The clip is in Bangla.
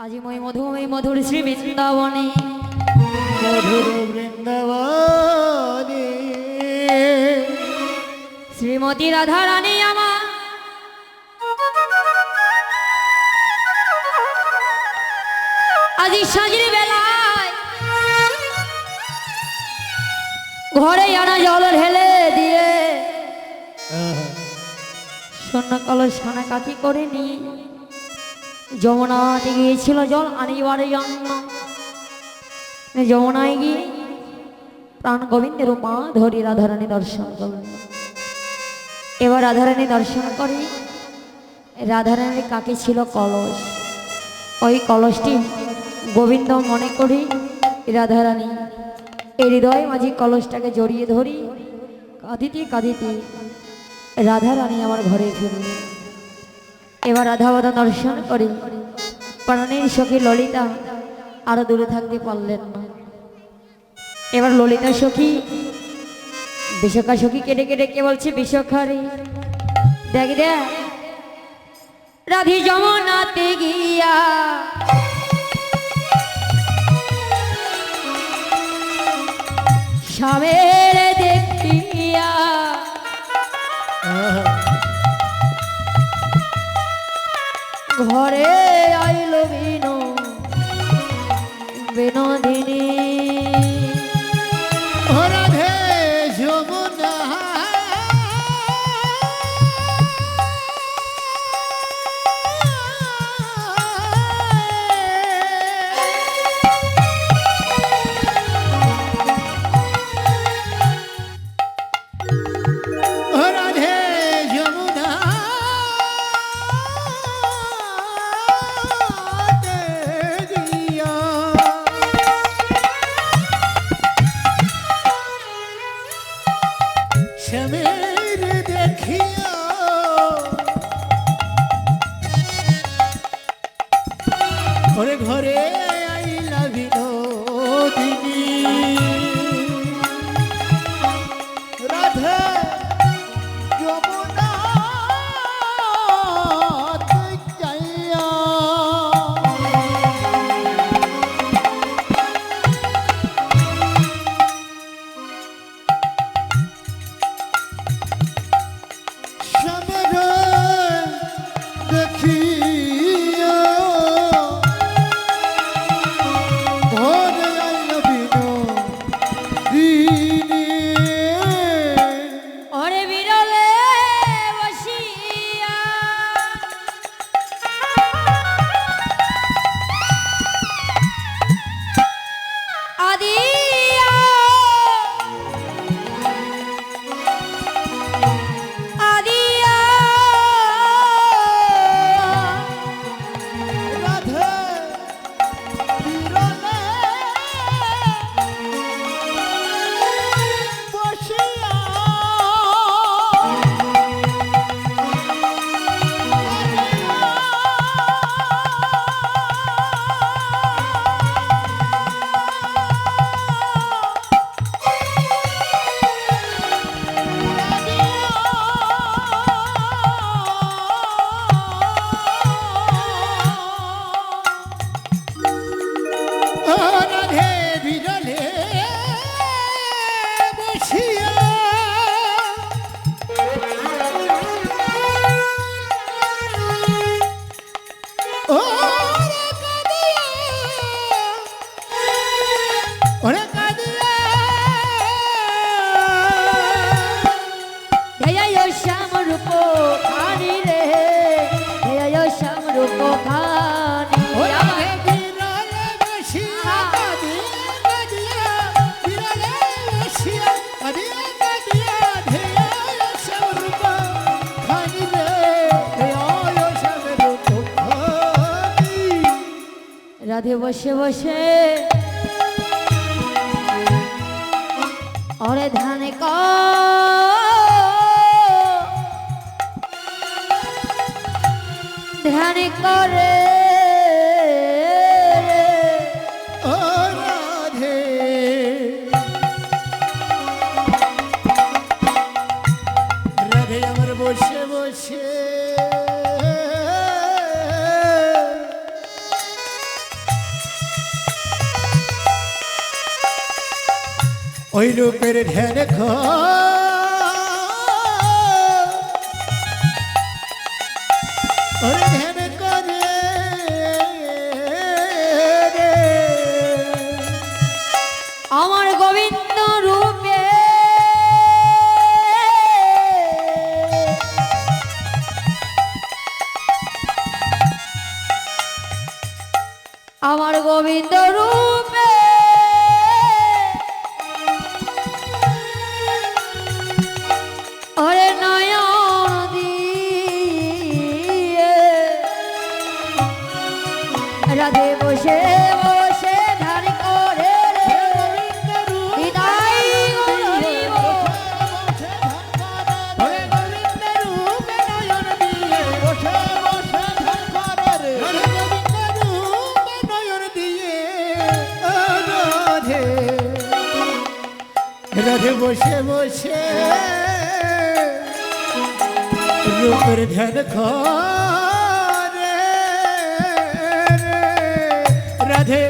আজি মই মধুময় মধুর শ্রী বৃন্দাবনে মধুর বৃন্দাবনে শ্রীমতী রাধা রানী আমার আজি সাজির বেলায় ঘরে আনা জল ঢেলে দিয়ে শূন্য কলস খানা কাঠি করে নিয়ে যমুনাতে গিয়েছিল জল আনিবার জন্য। যমুনায় গিয়ে প্রাণ গোবিন্দের পা ধরি রাধারানী দর্শন করল। এবার রাধারানী দর্শন করে রাধারানীর কাকে ছিল কলস, ওই কলসটি গোবিন্দ মনে করি রাধারানী এই হৃদয় মাঝি কলসটাকে জড়িয়ে ধরি কাঁদিতে কাঁদিতে রাধারানী আমার ঘরে ফিরল। এবার রাধাবধা দর্শন করে প্রাণের সখী ললিতা আরো দূরে থাকতে পারলেন না। এবার ললিতা সখী বিশাখা সখী কেটে কেটে কে বলছে, বিশাখা রে দেখ দেখ রাধি যমুনাতে গিয়া স্বামীর দেখিয়া ঘরে আইল বিনোদিনী রাধে যমুনা রাধে যমুনা শ্যামের দেখিয়া ঘরে ঘরে আইলা বিনোদিনী রাধা যমুনা যাইয়া ওরে বিরলে বসিয়া আদিয়া আদিয়া রাধা বিরলে বসিয়া রাধে বিরলে বসিয়া ওরে কাঁদিয়া হেয় শ্যাম রূপ খানি রে হেয় শ্যাম রূপ খানি ওরে বিরলে বসিয়া কাঁদিয়া কাঁদিয়া বিরলে বসিয়া কাঁদিয়া কাঁদিয়া ধেয়া শ্যামরূপ খানি রে ধেয়া শ্যামরূপ খানি রাধে বসে বসে ওরে ধান ধ্যান করে ও রাধে রাধে আমার বসে বসে ওই রূপের ধ্যান ওর ধ্যান করে রে। আমার গোবিন্দ রূপে আমার গোবিন্দ রূপে ওরে নয়ন দিয়ে রাধে বসে বসে ধ্যান করে রে হৃদয় গরিব ওরে গোবিন্দ রূপে নয়ন দিয়ে বসে বসে ধ্যান করে রে। ওরে গোবিন্দ রূপে নয়ন দিয়ে ও রাধে রাধে বসে বসে রূপের ধ্যান করে রে। রাধে